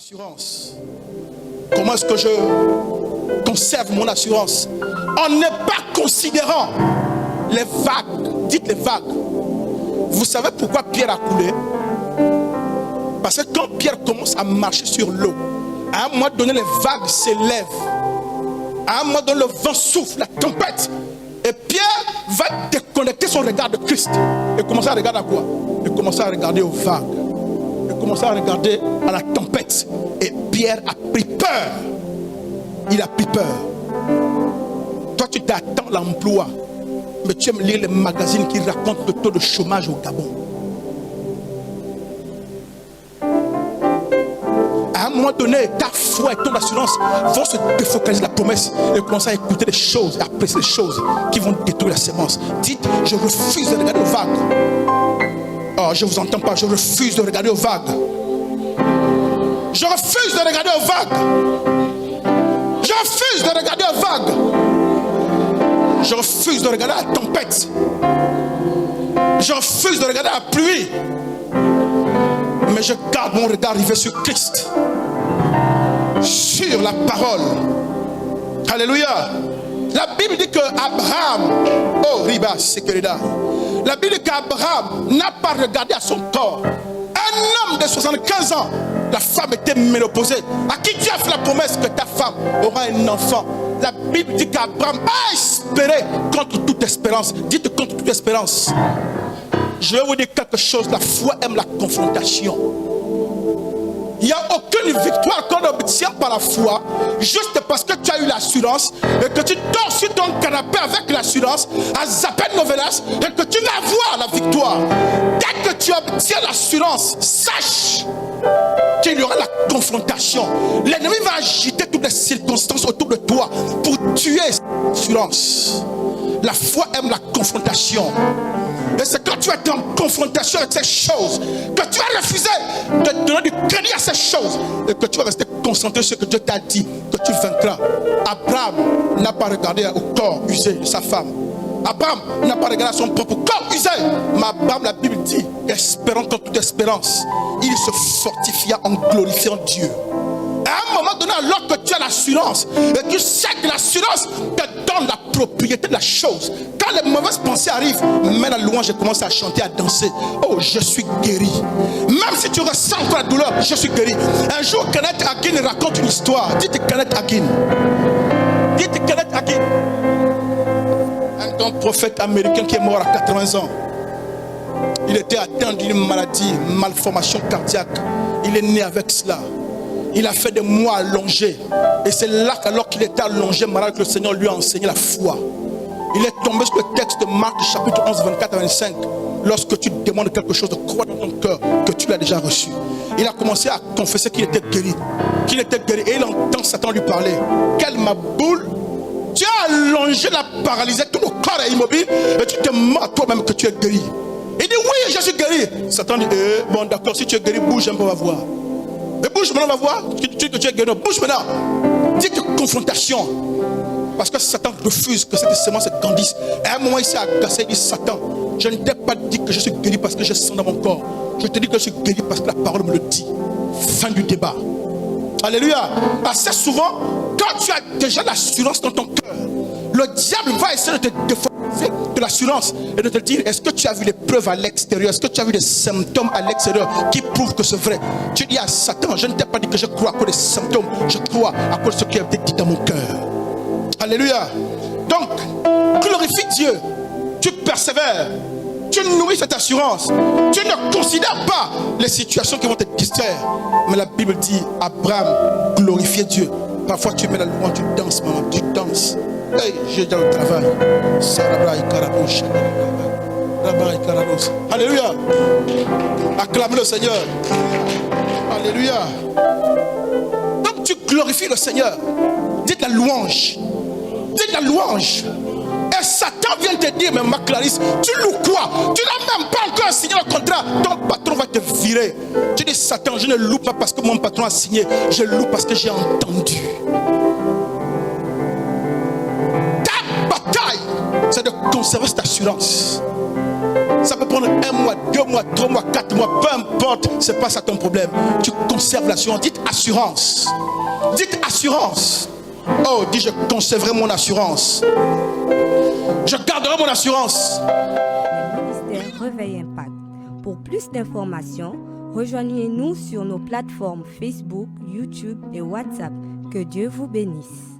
Assurance. Comment est-ce que je conserve mon assurance? En ne pas considérant les vagues. Dites les vagues. Vous savez pourquoi Pierre a coulé? Parce que quand Pierre commence à marcher sur l'eau, à un moment donné, les vagues s'élèvent. À un moment donné, le vent souffle, la tempête. Et Pierre va déconnecter son regard de Christ. Et commencer à regarder à quoi? Et commencer à regarder aux vagues. Et commencer à regarder à la tempête. Et Pierre a pris peur. Il a pris peur. Toi, tu t'attends à l'emploi. Mais tu aimes lire les magazines qui racontent le taux de chômage au Gabon. À un moment donné, ta foi et ton assurance vont se défocaliser la promesse et commencer à écouter les choses, à apprécier les choses qui vont détruire la sémence. Dites, je refuse de regarder aux vagues. Oh, je ne vous entends pas, je refuse de regarder aux vagues. Je refuse de regarder aux vagues. Je refuse de regarder aux vagues. Je refuse de regarder la tempête. Je refuse de regarder la pluie. Mais je garde mon regard rivé sur Christ. Sur la parole. Alléluia. La Bible dit que Abraham, oh Riba, c'est que la Bible dit qu'Abraham n'a pas regardé à son corps. Un homme de 75 ans, la femme était ménopausée. À qui Dieu a fait la promesse que ta femme aura un enfant? La Bible dit qu'Abraham a espéré contre toute espérance. Dites contre toute espérance. Je vais vous dire quelque chose. La foi aime la confrontation. Il n'y a aucune victoire qu'on obtient par la foi juste parce que tu as eu l'assurance et que tu dors sur ton canapé avec l'assurance à zapper de novelas et que tu vas voir la victoire. Dès que tu obtiens l'assurance, sache qu'il y aura la confrontation. L'ennemi va agiter toutes les circonstances autour de toi pour tuer cette assurance. La foi aime la confrontation. Et c'est quand tu es en confrontation avec ces choses que tu vas refuser de donner du crédit à ces choses et que tu vas rester concentré sur ce que Dieu t'a dit, que tu vaincras. Abraham n'a pas regardé au corps usé de sa femme. Abraham n'a pas regardé à son propre corps usé. Mais Abraham, la Bible dit, espérant contre toute espérance, il se fortifia en glorifiant Dieu. À un moment donné, alors que tu as l'assurance et tu sais que l'assurance te donne la propriété de la chose, quand les mauvaises pensées arrivent, mets la louange et commence à chanter, à danser. Oh, je suis guéri. Même si tu ressens la douleur, je suis guéri. Un jour, Kenneth Hagin raconte une histoire. Dites Kenneth Hagin. Dites Kenneth Hagin. Un grand prophète américain qui est mort à 80 ans. Il était atteint d'une maladie, malformation cardiaque. Il est né avec cela. Il a fait des mois allongés. Et c'est là qu'alors qu'il était allongé, malade, que le Seigneur lui a enseigné la foi. Il est tombé sur le texte de Marc, chapitre 11, 24 à 25. Lorsque tu demandes quelque chose, de croire dans ton cœur que tu l'as déjà reçu. Il a commencé à confesser qu'il était guéri. Qu'il était guéri. Et il entend Satan lui parler. Quelle ma boule! Tu as allongé la paralysée, tout le corps est immobile. Et tu te mens à toi-même que tu es guéri. Il dit oui, je suis guéri. Satan dit bon d'accord, si tu es guéri, bouge un peu, on va voir. Mais bouge maintenant, on va voir. Tu dis que tu es guéri. Bouge maintenant. Dis que confrontation. Parce que Satan refuse que cette sémence grandisse. Et à un moment, il s'est agacé. Il dit Satan, je ne t'ai pas dit que je suis guéri parce que je sens dans mon corps. Je te dis que je suis guéri parce que la parole me le dit. Fin du débat. Alléluia. Assez souvent, quand tu as déjà l'assurance dans ton cœur, le diable va essayer de te défocaliser de l'assurance et de te dire, est-ce que tu as vu les preuves à l'extérieur? Est-ce que tu as vu des symptômes à l'extérieur qui prouvent que c'est vrai? Tu dis à Satan, je ne t'ai pas dit que je crois à cause des symptômes, je crois à cause de ce qui a été dit dans mon cœur. Alléluia. Donc, glorifie Dieu. Tu persévères. Tu nourris cette assurance. Tu ne considères pas les situations qui vont te distraire. Mais la Bible dit, Abraham glorifiait Dieu. Parfois tu mets la louange, tu danses, maman, tu danses. Hey, j'ai dans le travail. Alléluia. Acclame le Seigneur. Alléluia. Donc tu glorifies le Seigneur. Dites la louange. Dites la louange. Et Satan vient te dire, mais ma Clarisse, tu loues quoi? Tu n'as même pas encore signé le contrat. Ton patron va te virer. Tu dis, Satan, je ne loue pas parce que mon patron a signé. Je loue parce que j'ai entendu. Ta bataille, c'est de conserver cette assurance. Ça peut prendre 1 mois, 2 mois, 3 mois, 4 mois, peu importe, c'est pas ça ton problème. Tu conserves l'assurance. Dites assurance. Dites assurance. Oh, dis, je conserverai mon assurance. Je garderai mon assurance. Le ministère Réveil Impact. Pour plus d'informations, rejoignez-nous sur nos plateformes Facebook, YouTube et WhatsApp. Que Dieu vous bénisse.